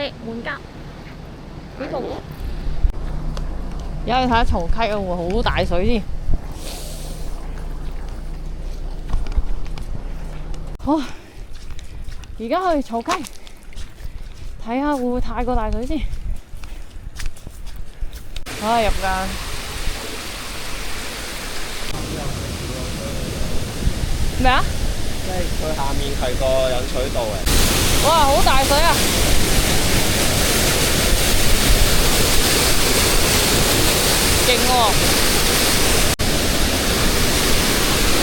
石門甲幾度？而家你睇下曹溪啊，好大水添。好，而家去曹溪睇下會唔會太過大水先。唉，入間。咩啊？即係佢下面係個引水道嘅。哇，好大水啊！勁喎！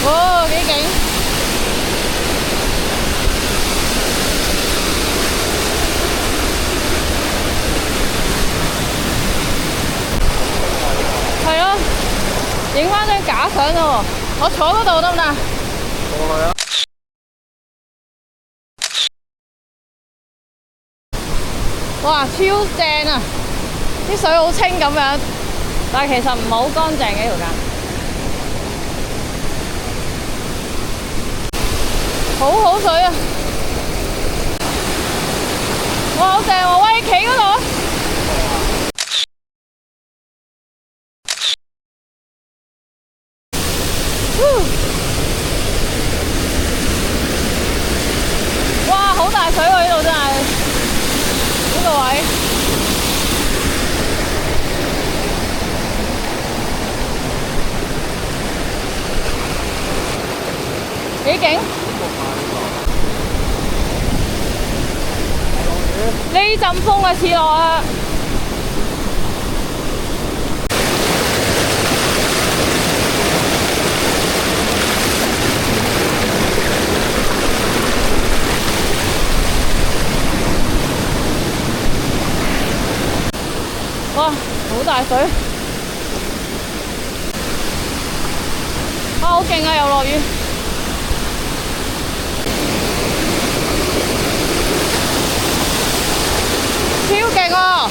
哇，幾勁！係咯，影返張假相咯！我坐嗰度得唔得？過去啊！哇，超正啊！啲水好清咁樣，但係其實唔係好乾淨嘅條街。好水啊！哇，好正喎！喂，企嗰度啊！哇，好大水喎！呢度真係呢個位。幾勁！呢陣風啊，似落啊！哇，好大水！哇，好勁啊！又落雨。超勁啊！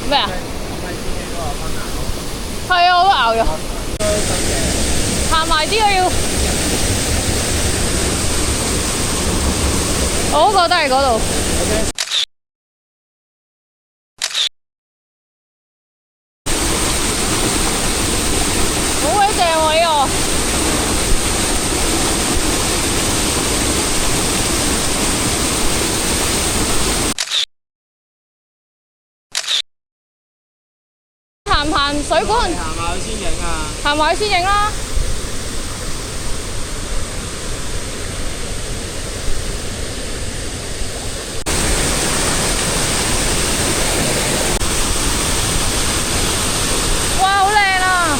咩啊？係啊，我都熬咗。行埋啲啊要。我覺得係嗰度。好鬼正喎呢個！行唔行水管？行埋去先影啊！行埋去先影啦。哇，好靚啊！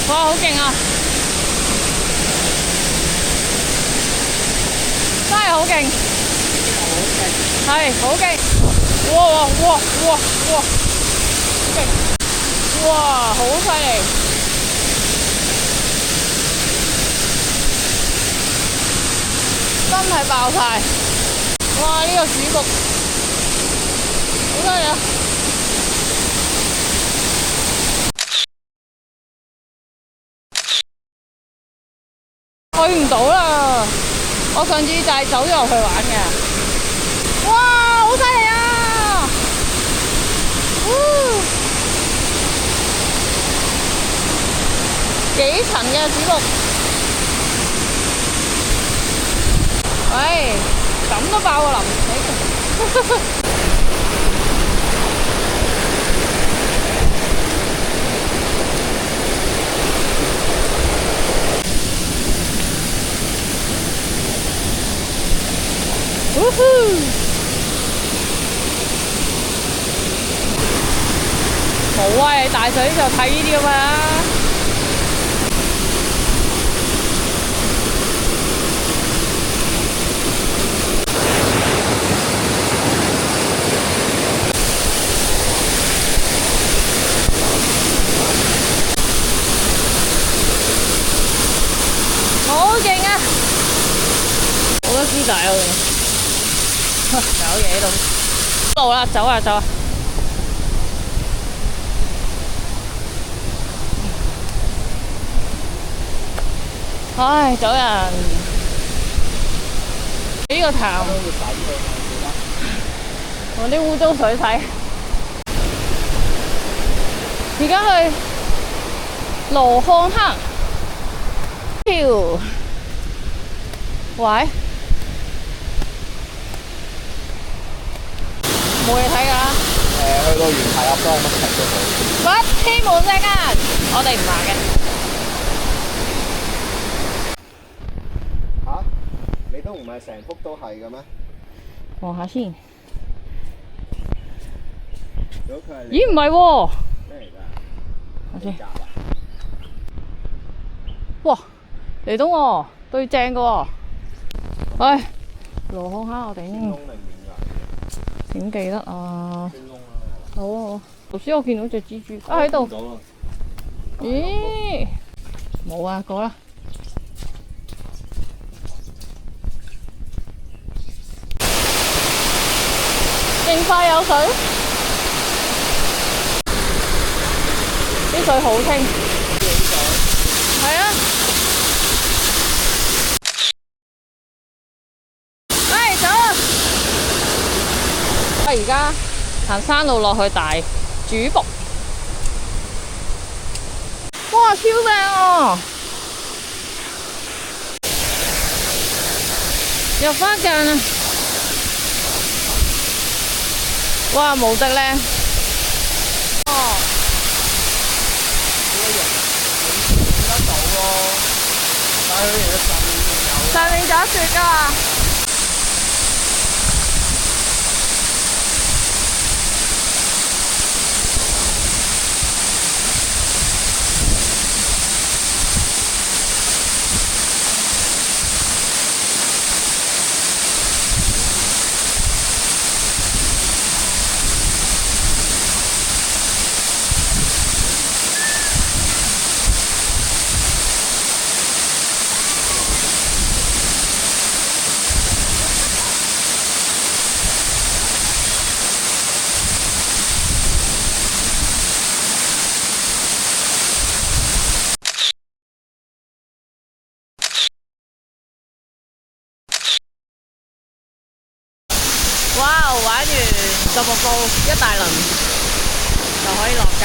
哇，好勁啊！真係好勁，係好勁！哇，勁！哇，好犀利！真係爆晒！哇，呢個主局好犀利啊！去唔到啦！我上次就係走咗入去玩嘅。哇，好犀利啊！幾層嘅主局，喂，咁都爆個林死！冇啊！你大水就睇呢啲㗎嘛。師仔啊！搞嘢喺度，路啦，走啊走啊！唉，走人！呢個潭用啲污糟水洗。而家去羅漢坑跳，喂，冇嘢睇㗎啦。去到元泰鴨都係乜柒都冇。不天門隻間，我哋唔行嘅。嚇？你都唔係成幅都係嘅咩？望下先。如果佢係咦，唔係喎。咩嚟㗎？睇先。集啊！哇，嚟到喎，對正嘅喎。唉，羅漢蝦我頂。窿定面㗎？點記得啊？穿窿啦。好啊好。頭先我見到隻蜘蛛啊喺度。咦？冇啊，過啦。勁快有水，啲水好清。係啊。喂，走啊！我而家行山路落去大主瀑，哇，超靚啊！入花間啊！哇，無敵靚！哦，見得到喎，但係佢其實上面仲有雪㗎。哇！玩完個瀑布一大輪就可以落間。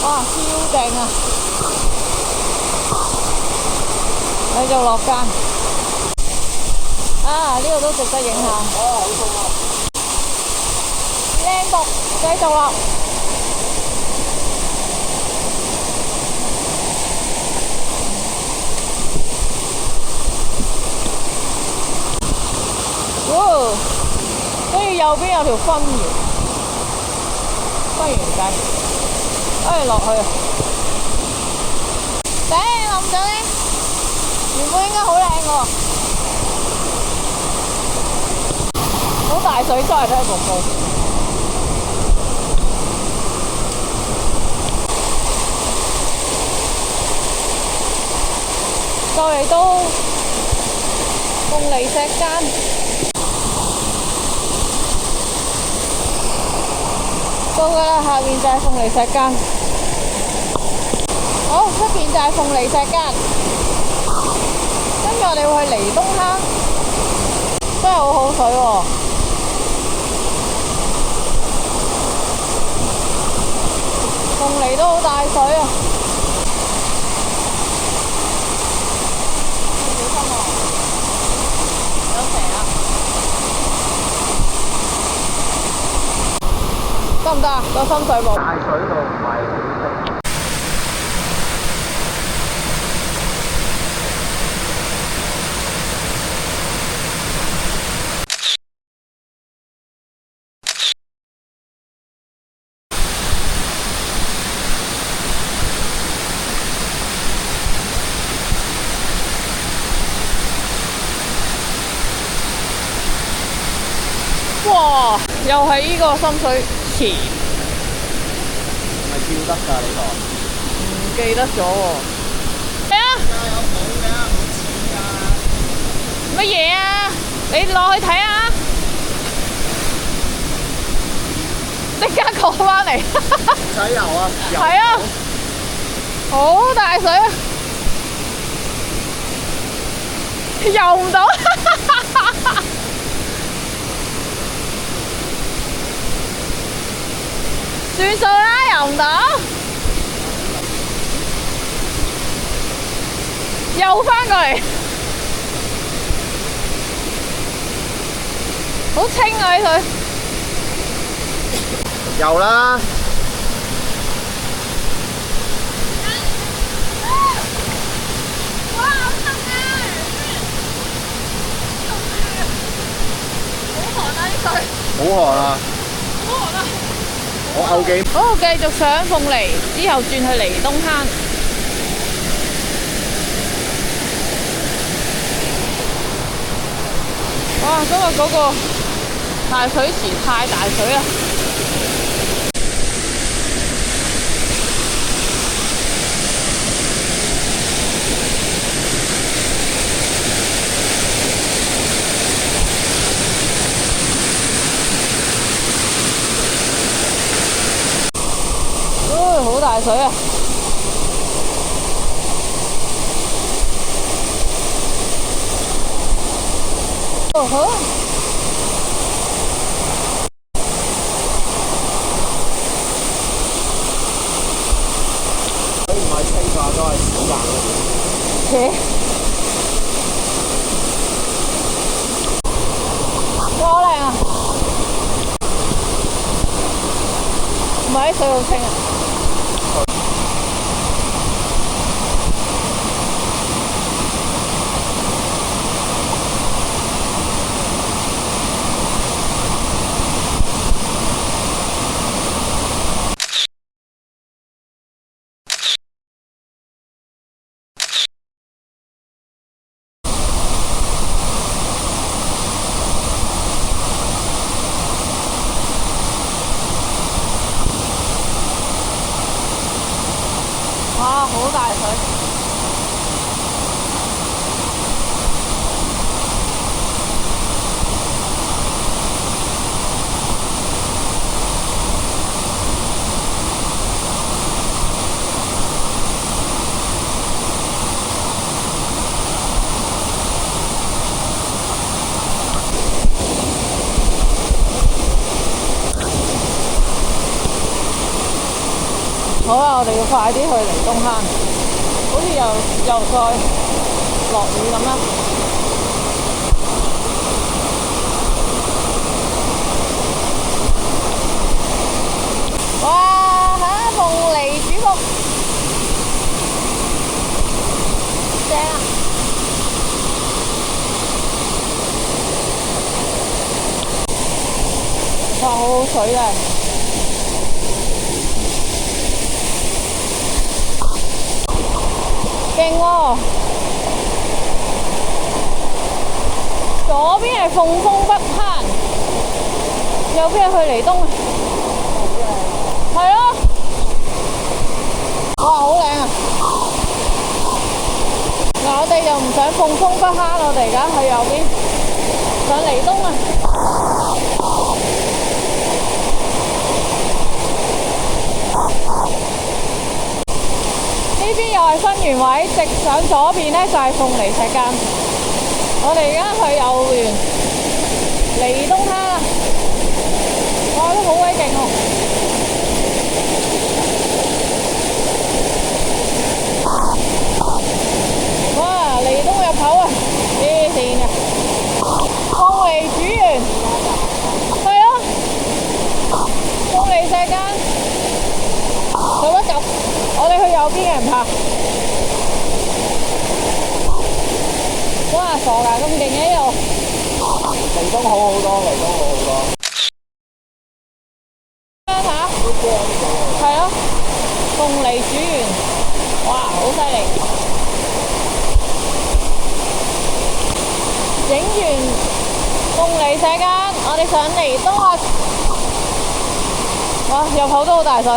哇！超正啊！繼續落間。啊！呢度都值得影下。好痛啊！靚瀑，繼續落。哇！跟住右邊有條分園街，落去啊！頂諗緊咧，原本應該好靚喎，好大水災都係瀑布。就嚟到鳳梨石間。到㗎啦，下面就係鳳梨石間。好，出邊就係鳳梨石間。跟住我哋會去離東坑，真係好好水喎。鳳梨都好大水啊！小心喎，有蛇啊！得唔得啊？個深水埗大水度唔係好識。哇！又係呢個深水池，係叫得㗎呢個？唔記得咗喎。係啊！有冇㗎？冇錢㗎。乜嘢啊？你落去睇下，即刻過返嚟。唔使游啊！係啊，好大水啊！游唔到。算數啦，游唔到。又返過嚟。好清啊啲水。游啦！哇！好痛啊！好寒啊啲水。好寒啊！好寒啊！我嘔幾。好，繼續上鳳梨，之後轉去離東灘。哇！今日嗰個大水池太大水啦！好大水啊！哦呵！佢唔係清㗎，都係屎白嘅。哇！好靚啊！唔係啲水好清啊！哇！好大水。好啊，我哋要快啲去離東灘，好似又再落雨咁啦。哇！嚇，鳳梨煮服，正啊！哇，好好水啊！勁喎！左邊係鳳峰北灘，右邊係去離東。係咯。哇！好靚啊！嗱，我哋就唔上鳳峰北灘，我哋而家去右邊上離東啊！呢邊又係新園位，直上左邊呢就係鳳梨石澗。我哋而家去右邊離東灘啦。哇！都好鬼勁喎！哇！離東入口啊，黐線嘅。鳳梨煮完，係啊，鳳梨石澗，做乜咁？我哋去右邊嘅唔怕。哇！傻㗎，咁勁嘅呢度。離東好好多，離東好好多。睇下，係咯，鳳梨煮完，哇，好犀利！影完鳳梨石澗，我哋上離東啊！哇，入口都好大水。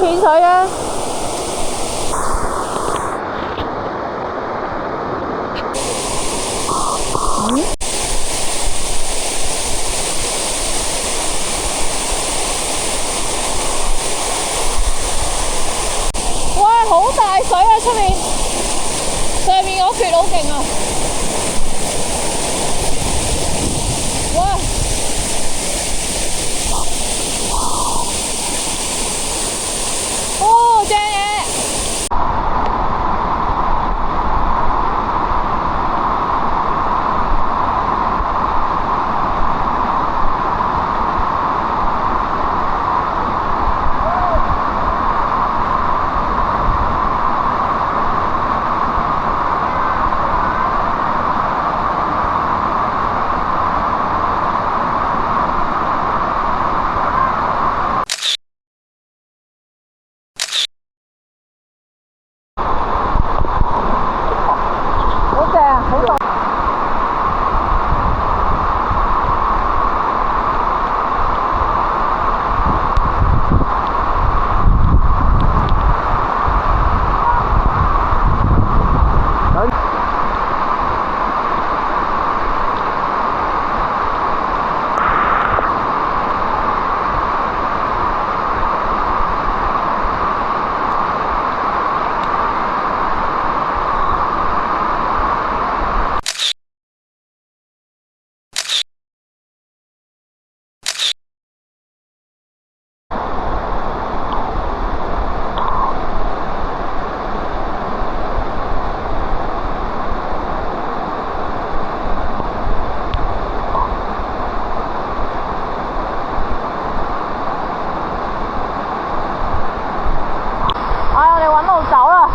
淺水啊！哇，好大水啊！出面上面嗰橛好勁啊！哇！哦，正嘢！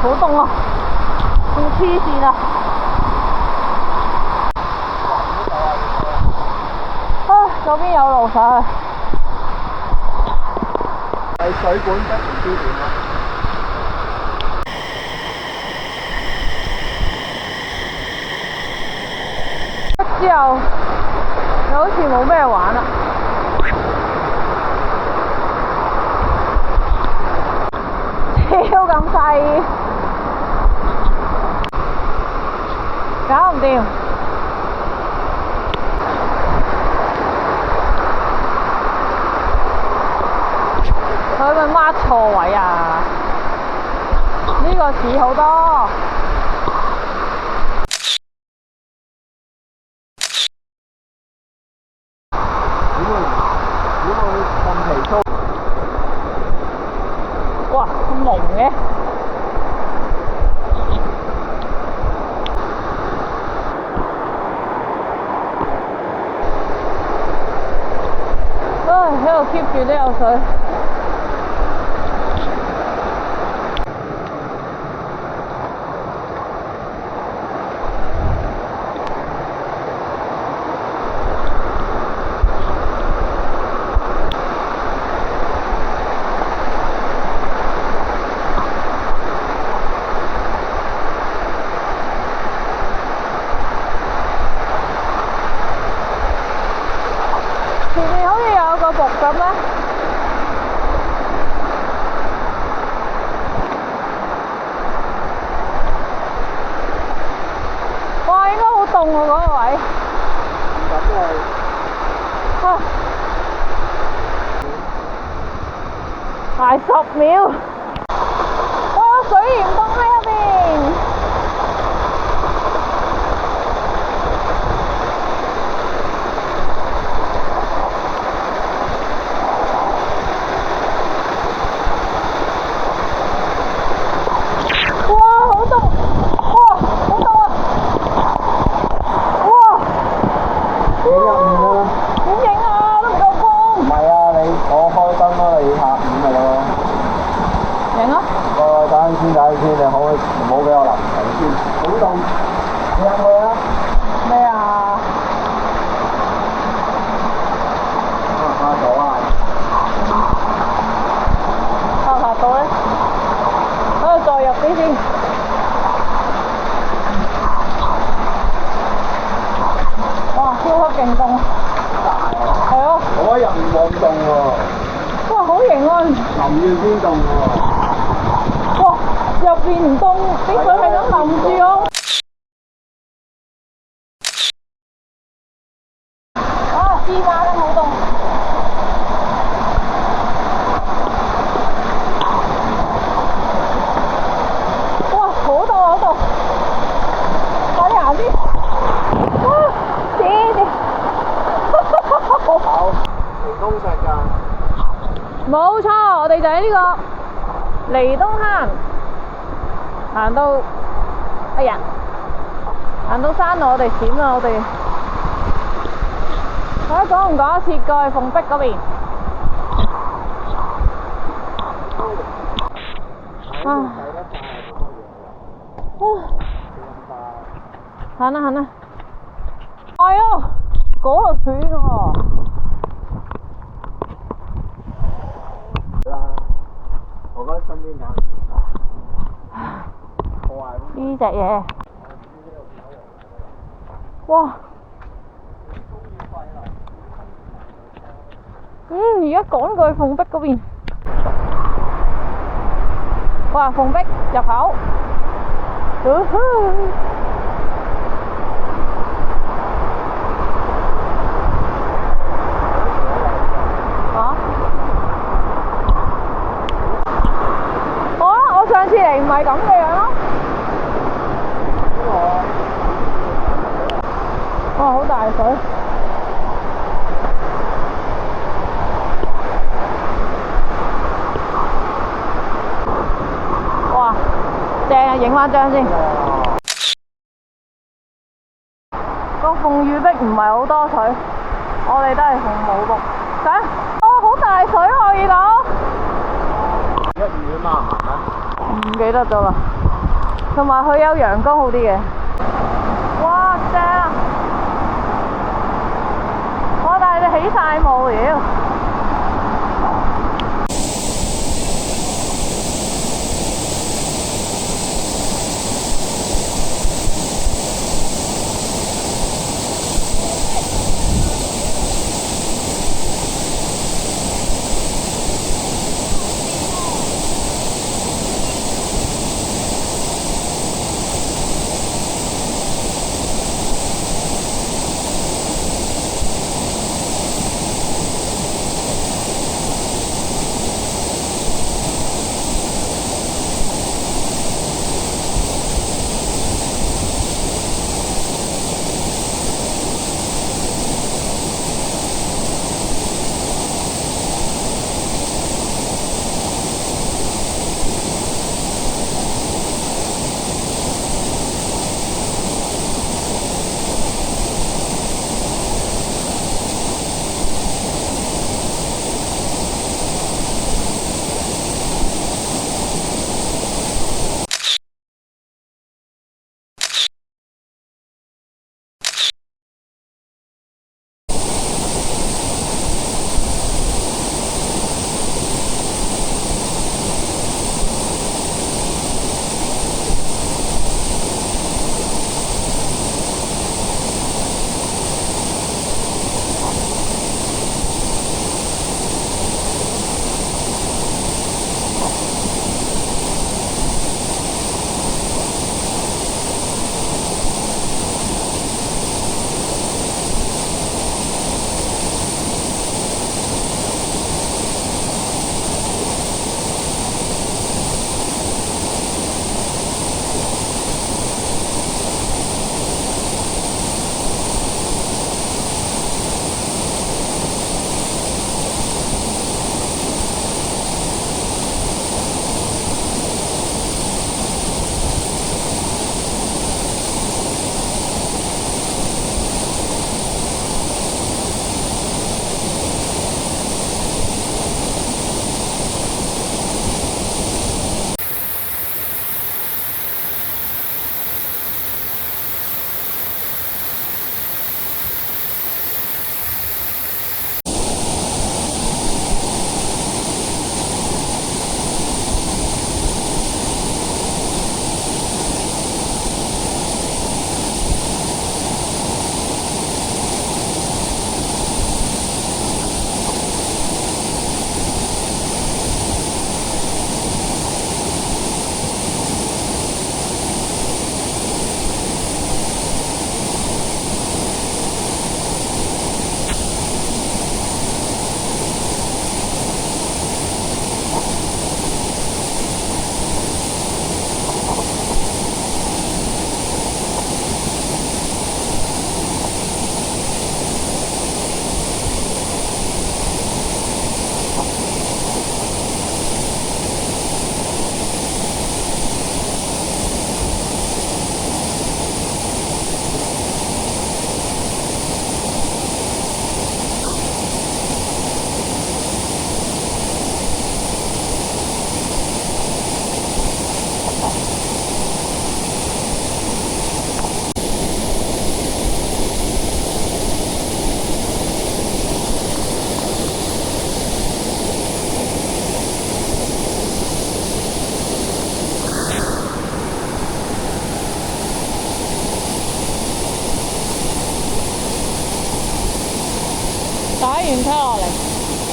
好凍啊！仲黐線啊！嗰邊有路上去。係水管不同標點啊！之後又好似冇咩玩啦。超咁細，搞唔掂。佢咪 mark 錯位啊？呢個似好多。點會咁皮粗？哇，咁濃嘅！喺度 keep 住都有水。前面好似有個瀑咁咩？哇，應該好凍喎嗰個位。唔敢去。啊！捱10秒。哇！有水簾洞喺入邊。先睇先，你唔好俾我淋水先，好凍，你入去啊？咩啊？拍到啊！拍到咧，再入啲先。哇！超級勁凍。係咯。我入面冇凍喎。哇！好型啊！淋要先凍喎。唔凍，啲水係咁淋住我。啊，芝麻都好凍。哇，好凍好凍！快啲行啲。哇，謝謝。好，離東石㗎。冇錯，我哋就喺呢個離東坑行到，哎呀，行到山路我哋閃啦，我哋睇下講唔講得切過去鳳壁嗰邊。行啦行啦，係啊，嗰度遠喎。我覺得身邊有破壞呢隻嘢，哇！而家趕過去鳳壁嗰邊。哇！鳳壁入口。我上次嚟唔係咁嘅樣咯。哇！好大水。哇！正啊，影返張先。個鳳羽壁唔係好多水，我哋都係紅毛木。睇，好大水可以到。1月啊嘛，係咪？唔記得咗啦。同埋佢有陽光好啲嘅。哇！正啊！哇！但係你起晒霧妖。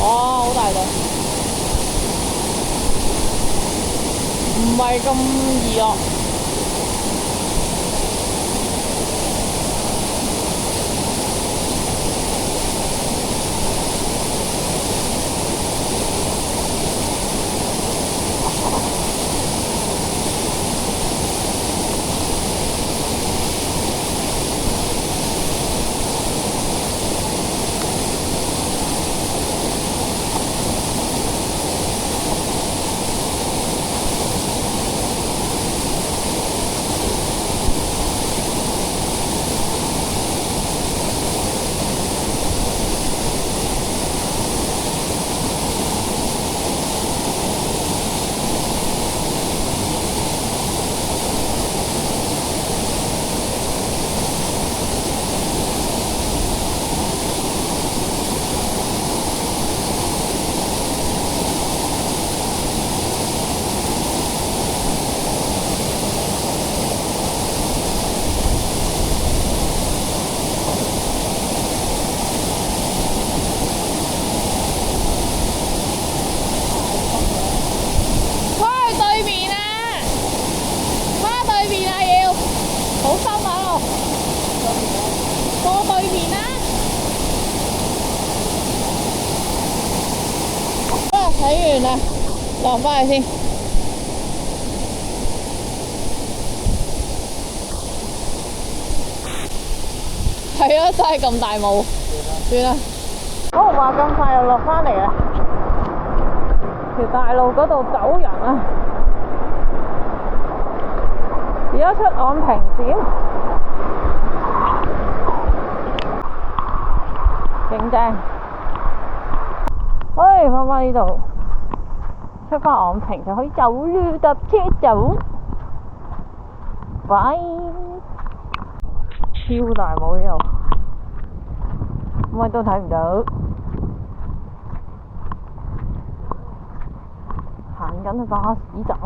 哇，好大隊，唔係咁易落。睇完啦，落返去先。係啊，真係咁大霧。算啦。好，話咁快又落返嚟啦。條大路嗰度走人啊！而家出昂坪點，勁正。唉，翻返呢度，出返昂坪就可以走啦，搭車走。拜。超大霧呢度，乜都睇唔到。行緊去巴士站。